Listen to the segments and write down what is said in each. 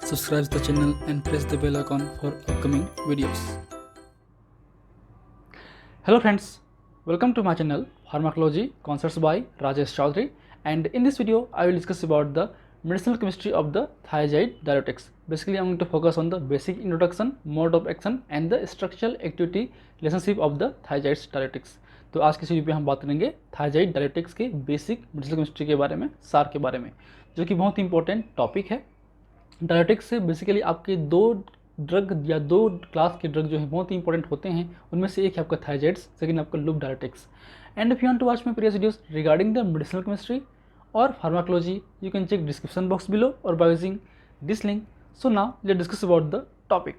Subscribe the channel and press the bell icon for upcoming videos. Hello friends, welcome to my channel Pharmacology Concepts by Rajesh Chaudhary, and in this video I will discuss about the medicinal chemistry of the thiazide diuretics. Basically I am going to focus on the basic introduction, mode of action and the structural activity relationship of the thiazide diuretics. तो आज की video पे हम बात करेंगे thiazide diuretics के basic medicinal chemistry के बारे में, सार के बारे में, जो कि बहुत ही इंपॉर्टेंट टॉपिक है। डायरेटिक्स से बेसिकली आपके दो ड्रग या दो क्लास के ड्रग जो है बहुत ही इंपॉर्टेंट होते हैं। उनमें से एक है आपका थायजाइड्स, सेकंड आपका loop diuretics. And if you want to watch my previous videos regarding the medicinal chemistry और pharmacology, you can check description box below और by using this link. So now let's discuss about the topic.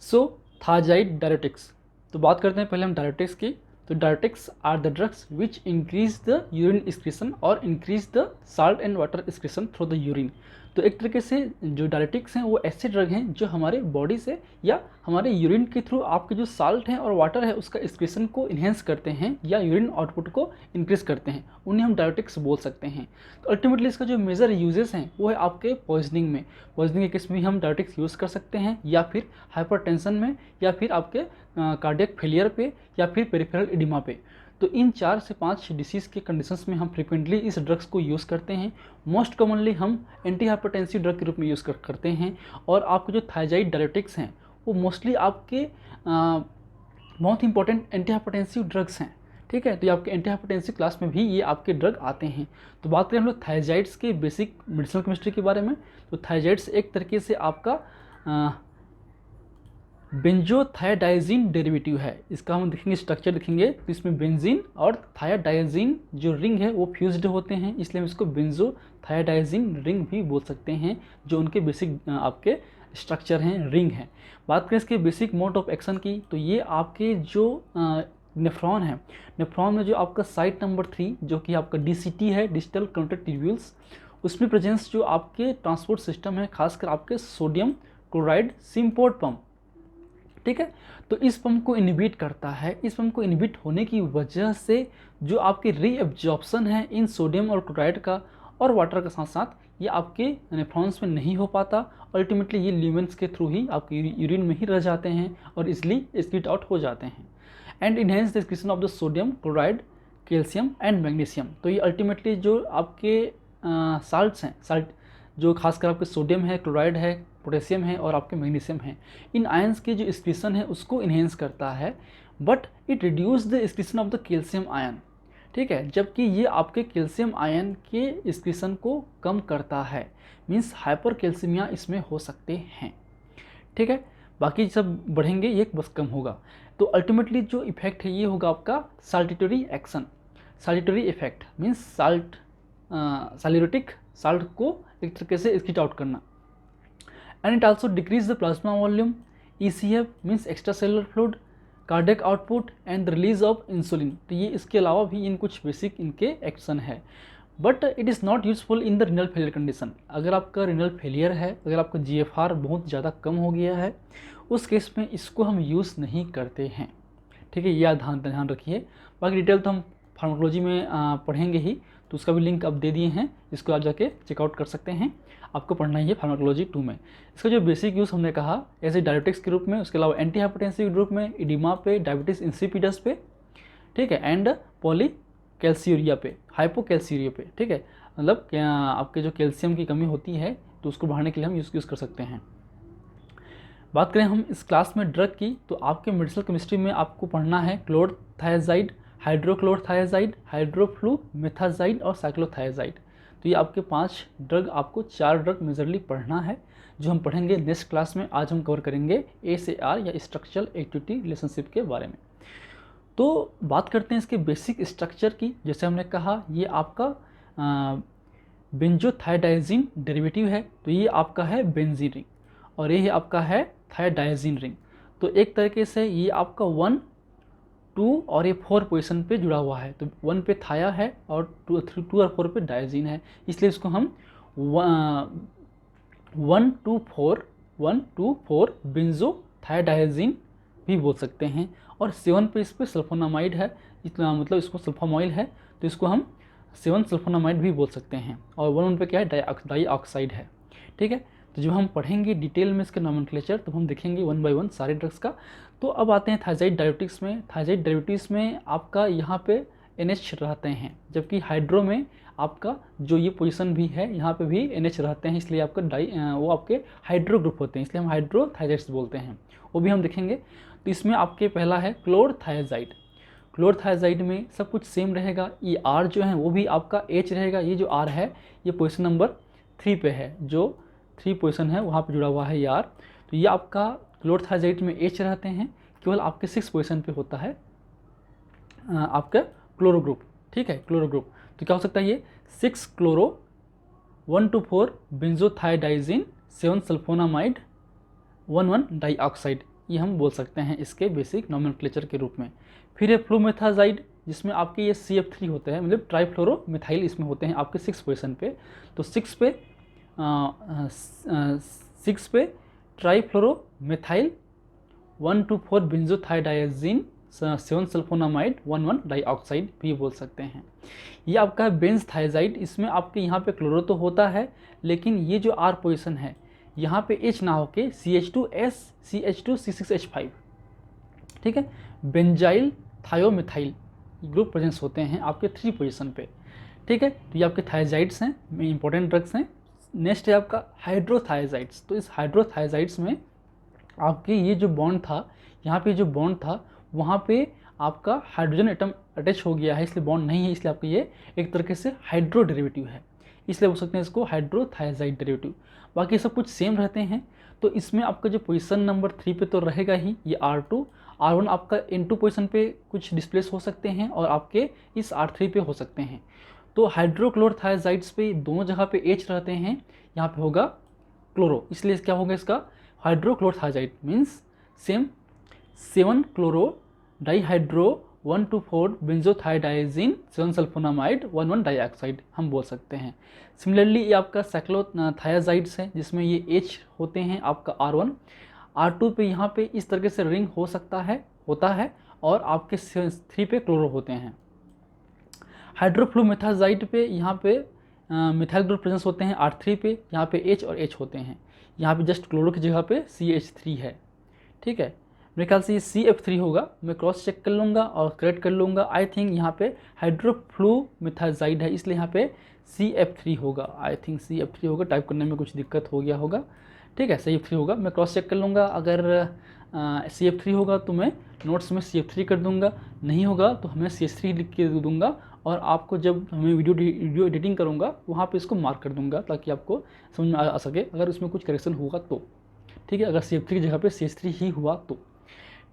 So thiazide diuretics, तो बात करते हैं पहले हम diuretics की। तो diuretics are the drugs which increase the urine excretion और increase the salt and water excretion through the urine. तो एक तरीके से जो डायरेटिक्स हैं वो ऐसे ड्रग हैं जो हमारे बॉडी से या हमारे यूरिन के थ्रू आपके जो साल्ट है और वाटर है उसका एक्सक्रीशन को इन्हेंस करते हैं या यूरिन आउटपुट को इंक्रीज करते हैं, उन्हें हम डायरेटिक्स बोल सकते हैं। तो अल्टीमेटली इसका जो मेजर यूजेस हैं वो है आपके पॉइजनिंग में। पॉइजनिंग के केस में हम डायरेटिक्स यूज़ कर सकते हैं, या फिर हाइपरटेंशन में, या फिर आपके कार्डियक फेलियर पे, या फिर पेरिफेरल एडिमा पे। तो इन 4 से 5 डिसीज़ के कंडीशंस में हम फ्रिक्वेंटली इस ड्रग्स को यूज़ करते हैं। मोस्ट कॉमनली हम एंटी हाइपरटेंसिव ड्रग के रूप में यूज़ करते हैं। और आपके जो थायजाइड डायरेटिक्स हैं वो मोस्टली आपके बहुत इंपॉर्टेंट एंटी हाइपरटेंसिव ड्रग्स हैं। ठीक है, तो ये आपके एंटी हाइपरटेंसिव क्लास में भी ये आपके ड्रग आते हैं। तो बात करें हम लोग थायजाइड्स के बेसिक मेडिसिनल केमिस्ट्री के बारे में। तो थायजाइड्स एक तरीके से आपका बेंजोथायडाइजिन डेरिवेटिव है। इसका हम देखेंगे, स्ट्रक्चर देखेंगे तो इसमें बेंजीन और थायडाइजिन जो रिंग है वो फ्यूज्ड होते हैं, इसलिए हम इसको बेंजोथायडाइजिन रिंग भी बोल सकते हैं, जो उनके बेसिक आपके स्ट्रक्चर हैं, रिंग हैं। बात करें इसके बेसिक मोड ऑफ एक्शन की, तो ये आपके जो नेफ्रॉन है, नेफ्रॉन में जो आपका साइट नंबर 3 जो कि आपका DCT है, डिजिटल कंट्रैक्ट ट्यूब्यूल्स, उसमें प्रेजेंस जो आपके ट्रांसपोर्ट सिस्टम है, खासकर आपके सोडियम क्लोराइड सिम्पोर्ट पंप। ठीक है, तो इस पंप को इनहिबिट करता है। इस पंप को इनहिबिट होने की वजह से जो आपकी रीएब्जॉर्प्शन है इन सोडियम और क्लोराइड का और वाटर के साथ साथ ये आपके नेफ्रॉन्स में नहीं हो पाता। अल्टीमेटली ये ल्यूमेन्स के थ्रू ही आपके यूरिन में ही रह जाते हैं और इसलिए एक्सक्रीट आउट हो जाते हैं। And enhance the excretion of the sodium, chloride, calcium and magnesium. तो ये अल्टीमेटली जो आपके साल्ट्स हैं, साल्ट जो खासकर आपके सोडियम है, क्लोराइड है, पोटेशियम है और आपके मैग्नीशियम है, इन आयंस के जो एक्सक्रीशन है उसको इन्हेंस करता है। But it reduce the excretion of the calcium ion. ठीक है, जबकि ये आपके कैल्शियम आयन के एक्सक्रीशन को कम करता है। मीन्स हाइपर कैल्शियमिया इसमें हो सकते हैं। ठीक है, बाकी सब बढ़ेंगे, ये बस कम होगा। तो अल्टीमेटली जो इफेक्ट है ये होगा आपका saltatory action. Saltatory effect means salt, saluretic salt को एक तरीके से एक्सक्रीट आउट करना। And it also decrease the plasma volume, ECF means extra cellular fluid, cardiac output and the release of insulin. तो ये इसके अलावा भी इन कुछ बेसिक इनके एक्शन है। But it is not useful in the renal failure condition. अगर आपका रिनल फेलियर है, अगर आपका GFR बहुत ज़्यादा कम हो गया है, उस केस में इसको हम यूज़ नहीं करते हैं। ठीक है, यह ध्यान रखिए। बाकी डिटेल तो हम फार्माकोलॉजी में पढ़ेंगे ही, तो उसका भी लिंक आप दे दिए हैं, इसको आप जाके चेकआउट कर सकते हैं। आपको पढ़ना ही है फार्माकोलॉजी 2 में। इसका जो बेसिक यूज़ हमने कहा एज ए डायरेटिक्स के रूप में, उसके अलावा एंटी हाइपरटेंसिव के रूप में, इडिमा पे, डायबिटीज इंसिपिडस पे, ठीक है, एंड पॉलीकैल्सियूरिया पे, हाइपोकैल्सियूरिया पे। ठीक है, मतलब आपके जो कैल्शियम की कमी होती है तो उसको बढ़ाने के लिए हम यूज़ कर सकते हैं। बात करें हम इस क्लास में ड्रग की, तो आपके मेडिसिनल केमिस्ट्री में आपको पढ़ना है क्लोरथायाजाइड, हाइड्रोक्लोरथायाजाइड, हाइड्रोफ्लूमेथाजाइड और साइक्लोथायाजाइड। तो ये आपके 5 ड्रग, आपको 4 ड्रग मेजरली पढ़ना है, जो हम पढ़ेंगे नेक्स्ट क्लास में। आज हम कवर करेंगे ACR या स्ट्रक्चरल एक्टिविटी रिलेशनशिप के बारे में। तो बात करते हैं इसके बेसिक स्ट्रक्चर की। जैसे हमने कहा ये आपका बेंजोथायडाइजिन डेरिवेटिव है, तो ये आपका है बेंजीन रिंग और ये आपका है थायडाइजिन रिंग। तो एक तरीके से ये आपका 1, 2 और ये 4 पोजीशन पे जुड़ा हुआ है। तो 1 पे थाया है और 2 और 4 पे डायजीन है, इसलिए इसको हम 1, 2, 4 बेंजोथायडाइजिन भी बोल सकते हैं। और 7 पे इस पर सल्फोनामाइड है, इतना मतलब इसको सल्फामॉइल है, तो इसको हम 7 सल्फोनामाइड भी बोल सकते हैं। और 1 पे क्या है, डाइऑक्साइड है। ठीक है। तो जब हम पढ़ेंगे डिटेल में इसके नॉमेनक्लेचर तो हम देखेंगे वन बाय वन सारे ड्रग्स का। तो अब आते हैं थायजाइड डायबिटिक्स में। थायजाइड डायबिटिक्स में आपका यहाँ पे NH रहते हैं, जबकि हाइड्रो में आपका जो ये पोजीशन भी है यहाँ पे भी NH रहते हैं, इसलिए आपका वो आपके हाइड्रो ग्रुप होते हैं, इसलिए हम हाइड्रोथायजाइड्स बोलते हैं, वो भी हम देखेंगे। तो इसमें आपके पहला है क्लोरथायजाइड। क्लोरथायजाइड में सब कुछ सेम रहेगा, ये R जो है वो भी आपका H रहेगा, ये जो R है ये पोजीशन नंबर 3 पे है, जो 3 पोजीशन है वहाँ पे जुड़ा हुआ है ये R। तो ये आपका क्लोरथायजाइड में H रहते हैं, केवल आपके 6 पोजीशन पे होता है आपका क्लोरो ग्रुप, ठीक है, क्लोरो ग्रुप। तो क्या हो सकता है ये 6 क्लोरो 1,2,4 बेंजोथायडाइजिन 7 सल्फोनामाइड 1,1 डाइऑक्साइड, ये हम बोल सकते हैं इसके बेसिक नॉमेनक्लेचर के रूप में। फिर है फ्लूमेथाजाइड, जिसमें आपके ये CF3 होते हैं, मतलब ट्राइफ्लोरोमिथाइल इसमें होते हैं आपके 6 पोजीशन पे। तो 6 पे ट्राइफ्लोरोमिथाइल 1,2,4 बेंजोथायडाइजिन 7 सल्फोनामाइड 1,1 डाइऑक्साइड भी बोल सकते हैं। ये आपका बेंजथायजाइड, इसमें आपके यहाँ पे क्लोरो तो होता है, लेकिन ये जो R पोजीशन है यहाँ पे H ना होके CH2S CH2C6H5, ठीक है। बेंजाइल थायोमिथाइल ग्रुप प्रेजेंस होते हैं आपके 3 पोजीशन पे, ठीक है। तो ये आपके थायजाइड्स हैं, इंपॉर्टेंट ड्रग्स हैं। नेक्स्ट है आपका हाइड्रोथायजाइड्स। तो इस हाइड्रोथायजाइड्स में आपके ये जो बॉन्ड था, यहाँ पे जो बॉन्ड था वहाँ पे आपका हाइड्रोजन एटम अटैच हो गया है, इसलिए बॉन्ड नहीं है, इसलिए आपका ये एक तरीके से हाइड्रो डेरिवेटिव है, इसलिए बोल सकते हैं इसको हाइड्रोथायजाइड डेरिवेटिव। बाकी सब कुछ सेम रहते हैं। तो इसमें आपका जो पोजीशन नंबर 3 पे तो रहेगा ही ये R2, R1 आपका N2 पोजीशन पे कुछ डिस्प्लेस हो सकते हैं और आपके इस R3 पे हो सकते हैं। तो हाइड्रोक्लोरथायजाइड्स पे दोनों जगह पे H रहते हैं, यहाँ पे होगा क्लोरो, इसलिए क्या होगा इसका hydrochlorothiazide means same 7 chloro dihydro 1,2,4 benzothiadiazine 7 sulfonamide 1,1 dioxide हम बोल सकते हैं। सिमिलरली ये आपका साइक्लोथायजाइड्स है, जिसमें ये H होते हैं आपका R1, R2 पे यहाँ पे इस तरीके से रिंग हो सकता है, होता है, और आपके 3 पे क्लोरो होते हैं। हाइड्रोफ्लूमेथाजाइड पे यहाँ पे मिथाइल ग्रुप प्रेजेंस होते हैं R3 पे, यहाँ पे H और H होते हैं, यहाँ पे जस्ट क्लोरो की जगह पे CH3 है, ठीक है। मेरे ख्याल से ये CF3 होगा, मैं क्रॉस चेक कर लूँगा और करेक्ट कर लूँगा। आई थिंक यहाँ पे हाइड्रोफ्लूमेथाजाइड है, इसलिए यहाँ पे CF3 होगा, आई थिंक CF3 होगा, टाइप करने में कुछ दिक्कत हो गया होगा, ठीक है, CF3 होगा। मैं क्रॉस चेक कर लूँगा, अगर CF3 होगा तो मैं नोट्स में CF3 कर दूँगा, नहीं होगा तो हमें CH3 लिख के दूँगा, और आपको जब हमें वीडियो एडिटिंग करूँगा वहाँ पे इसको मार्क कर दूँगा, ताकि आपको समझ में आ सके अगर उसमें कुछ करेक्शन होगा तो, ठीक है, अगर CF3 की जगह पे CH3 ही हुआ तो,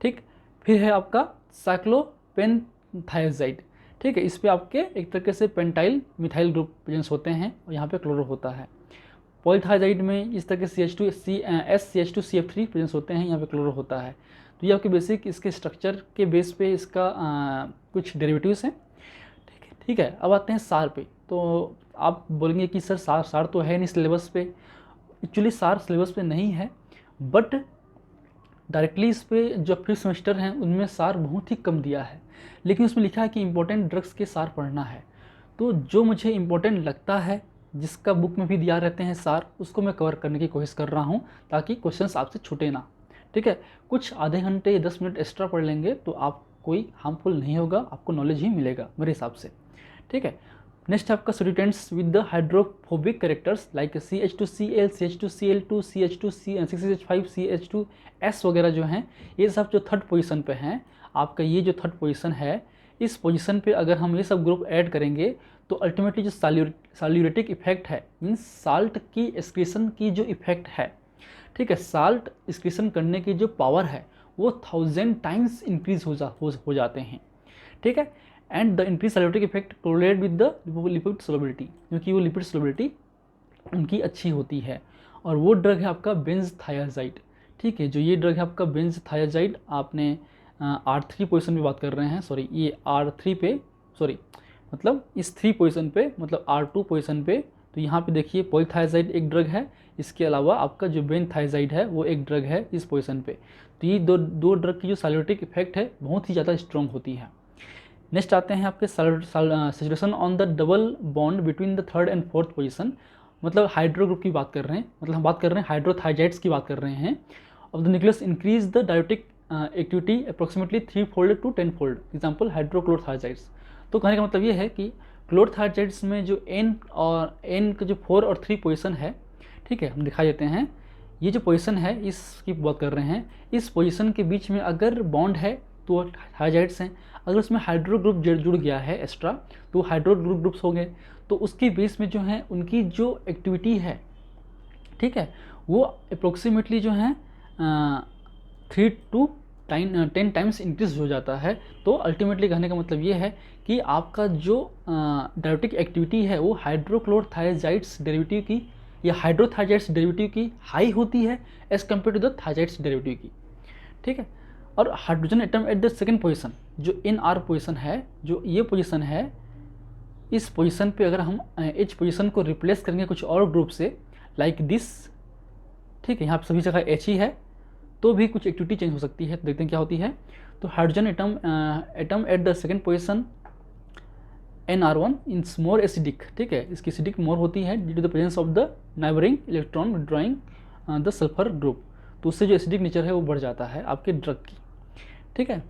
ठीक। फिर है आपका साइक्लोपेंथायजाइड, ठीक है, इस पे आपके एक तरीके से पेंटाइल मिथाइल ग्रुप प्रेजेंस होते हैं और यहाँ पे क्लोरो होता है। पॉलीथायजाइड में इस तरह के CH2CF3 प्रेजेंस होते हैं, यहाँ पे क्लोरो होता है। तो ये आपके बेसिक इसके स्ट्रक्चर के बेस पे इसका कुछ डेरिवेटिव्स हैं, ठीक है। अब आते हैं सार पे। तो आप बोलेंगे कि सर सार तो है नहीं सिलेबस पे। एक्चुअली सार सिलेबस पे नहीं है, बट डायरेक्टली इस पे जो फिफ्थ सेमेस्टर हैं उनमें सार बहुत ही कम दिया है, लेकिन उसमें लिखा है कि इंपॉर्टेंट ड्रग्स के सार पढ़ना है। तो जो मुझे इंपॉर्टेंट लगता है, जिसका बुक में भी दिया रहते हैं सार, उसको मैं कवर करने की कोशिश कर रहा हूँ, ताकि क्वेश्चंस आपसे छूटे ना, ठीक है। कुछ आधे घंटे 10 मिनट एक्स्ट्रा पढ़ लेंगे तो आप कोई हार्मफुल नहीं होगा, आपको नॉलेज ही मिलेगा मेरे हिसाब से, ठीक है। नेक्स्ट आपका substituents with the hydrophobic characters like CH2Cl, CH2Cl2, CH2C6H5, CH2S वगैरह जो हैं, ये सब जो थर्ड पोजीशन पे हैं, आपका ये जो थर्ड पोजीशन है, इस पोजीशन पे अगर हम ये सब ग्रुप ऐड करेंगे तो अल्टीमेटली जो सॉल्यूरेटिक इफेक्ट है, मीन्स साल्ट की एक्सक्रीशन की जो इफेक्ट है, ठीक है, साल्ट एक्सक्रीशन करने की जो पावर है वो 1000 टाइम्स इंक्रीज हो जाते हैं, ठीक है। And the increase saluretic effect correlate with the lipid solubility, क्योंकि वो लिपिड सोलबिलिटी उनकी अच्छी होती है। और वो ड्रग है आपका बेंजथायजाइड, ठीक है, जो ये ड्रग है आपका बेंजथायजाइड, आपने R3 पोजीशन पे बात कर रहे हैं, सॉरी ये R3 पे, सॉरी मतलब इस 3 पोजीशन पे, मतलब R2 पोजीशन पे। तो यहाँ पे देखिए पॉलीथायजाइड एक ड्रग है, इसके अलावा आपका जो बेंजथायजाइड है वो एक ड्रग है इस पोजीशन पे। तो ये दो ड्रग की जो सॉल्यूरेटिक इफेक्ट है बहुत ही ज़्यादा स्ट्रॉन्ग होती है। नेक्स्ट आते हैं आपके saturation on the double bond between the third and fourth position, मतलब हाइड्रो ग्रुप की बात कर रहे हैं, मतलब हम बात कर रहे हैं हाइड्रोथाइजाइड्स की बात कर रहे हैं। Of the nucleus increase the diuretic activity approximately 3-fold to 10-fold, example hydrochlorothiazides. तो कहने का मतलब ये है कि क्लोरथाइजाइड्स में जो N और N का जो 4 और 3 पोजीशन है, ठीक है, हम दिखा देते हैं। ये जो पोजीशन है इसकी बात कर रहे हैं, इस पोजीशन के बीच में अगर बॉन्ड है तो थाइजाइड्स हैं, अगर उसमें हाइड्रो ग्रुप जुड़ गया है एक्स्ट्रा तो हाइड्रो ग्रुप्स हो गए। तो उसके बेस में जो है उनकी जो एक्टिविटी है, ठीक है, वो अप्रोक्सीमेटली जो है 3 to 10 टाइम्स इंक्रीज हो जाता है। तो अल्टीमेटली कहने का मतलब ये है कि आपका जो डायोटिक एक्टिविटी है वो हाइड्रोक्लोरथाइजाइड्स डेरिवेटिव की या हाइड्रोथाइजाइड्स डेरिवेटिव की हाई होती है as compare to the thiazides derivative की, ठीक है। और hydrogen atom at the second position, जो NR पोजीशन है, जो ये पोजीशन है, इस पोजीशन पे अगर हम H पोजीशन को रिप्लेस करेंगे कुछ और ग्रुप से लाइक दिस, ठीक है, यहाँ पे सभी जगह H ही है, तो भी कुछ एक्टिविटी चेंज हो सकती है। तो देखते हैं क्या होती है। तो hydrogen atom at the second position NR1 is more acidic, ठीक है, इसकी एसिडिक मोर होती है due to the presence of the neighbouring electron withdrawing the sulphur group. तो उससे जो एसिडिक नेचर है वो बढ़ जाता है आपके ड्रग की, ठीक है।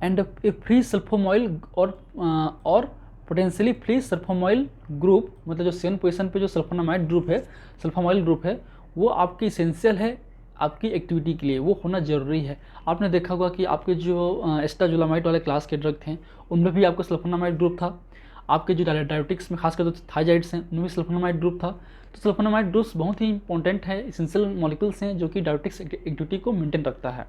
एंड ए फ्री सल्फोमॉइल और पोटेंशियली फ्री सल्फोमॉइल ग्रुप, मतलब जो सेकेंड पोजीशन पे जो सल्फोनामाइड ग्रुप है, सल्फोमॉइल ग्रुप है, वो आपकी इसेंशियल है आपकी एक्टिविटी के लिए, वो होना ज़रूरी है। आपने देखा होगा कि आपके जो एस्टाजोलामाइड वाले क्लास के ड्रग थे उनमें भी आपका सल्फोनामाइड ग्रुप था। आपके जो डायोटिक्स में खासकर जो थाइजाइड्स हैं उनमें भी सल्फोनामाइड ग्रुप था। तो सल्फोनामाइड ग्रुप्स बहुत ही इंपॉर्टेंट है, इसेंशियल मॉलिक्यूल्स हैं जो कि डायोटिक्स एक्टिविटी को मेंटेन रखता है,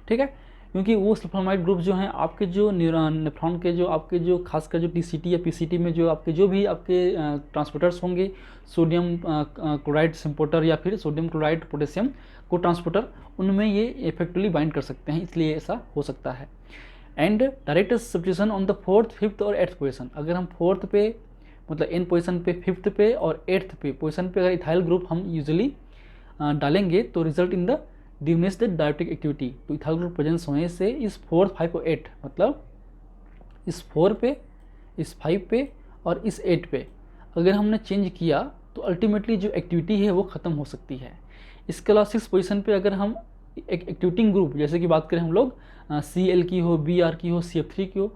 ठीक है। क्योंकि वो सल्फोनामाइड ग्रुप जो हैं आपके जो नेफ्रॉन के जो आपके जो खासकर जो TCT या PCT में जो आपके जो भी आपके ट्रांसपोर्टर्स होंगे, सोडियम क्लोराइड सिम्पोर्टर या फिर सोडियम क्लोराइड पोटेशियम को ट्रांसपोर्टर, उनमें ये इफेक्टिवली बाइंड कर सकते हैं, इसलिए ऐसा हो सकता है। And direct substitution on the 4th, 5th और 8th पोजीशन, अगर हम 4th पे मतलब N पोजीशन पे, 5th पे और 8th पे पोजीशन पे अगर इथाइल ग्रुप हम यूजुअली डालेंगे तो result in the diminish the diuretic activity. तो इथाइल ग्रुप प्रेजेंस होने से इस 4, 5 और 8, मतलब इस 4 पे, इस 5 पे और इस 8 पे अगर हमने चेंज किया तो अल्टीमेटली जो एक्टिविटी है वो ख़त्म हो सकती है। इसके अलावा 6 पोजीशन पे अगर हम एक एक्टिवेटिंग ग्रुप, जैसे कि बात करें हम लोग Cl की हो, Br की हो, CF3 की हो,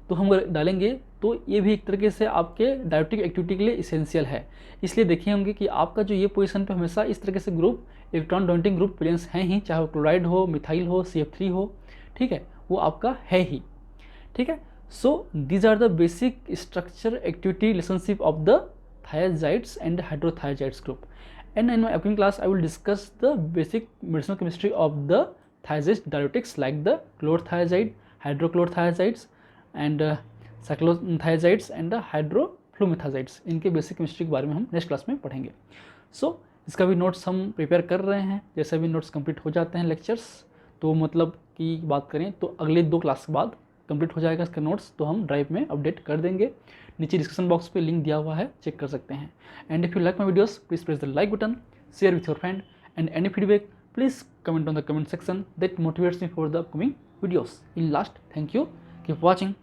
तो हम डालेंगे तो ये भी एक तरीके से आपके डायोटिक एक्टिविटी के लिए इसेंशियल है। इसलिए देखे होंगे कि आपका जो ये पोजीशन पे हमेशा इस तरीके से group, electron donating group presence हैं ही, चाहे वो क्लोराइड हो, मिथाइल हो, CF3 हो, ठीक है, वो आपका है ही, ठीक है। So these are the basic structure activity relationship of the thiazides and hydrothiazides group. And in my upcoming class, I will discuss the basic medicinal chemistry of the thiazide diuretics like the chlorothiazide, hydrochlorothiazides, and cyclothiazides and the hydroflumethazides. इनके basic chemistry के बारे में हम next class में पढ़ेंगे। सो इसका भी notes हम प्रिपेयर कर रहे हैं, जैसे भी नोट्स कंप्लीट हो जाते हैं लेक्चर्स, तो मतलब की बात करें तो अगले 2 क्लास के बाद कंप्लीट हो जाएगा इसका नोट्स, तो हम ड्राइव में अपडेट कर देंगे। नीचे डिस्क्रिप्शन बॉक्स पे लिंक दिया हुआ है, चेक कर सकते हैं। And if you like my videos please press the like button, share with your friend, and any feedback please comment on the comment section, that motivates me for the upcoming videos. In last, thank you, keep watching.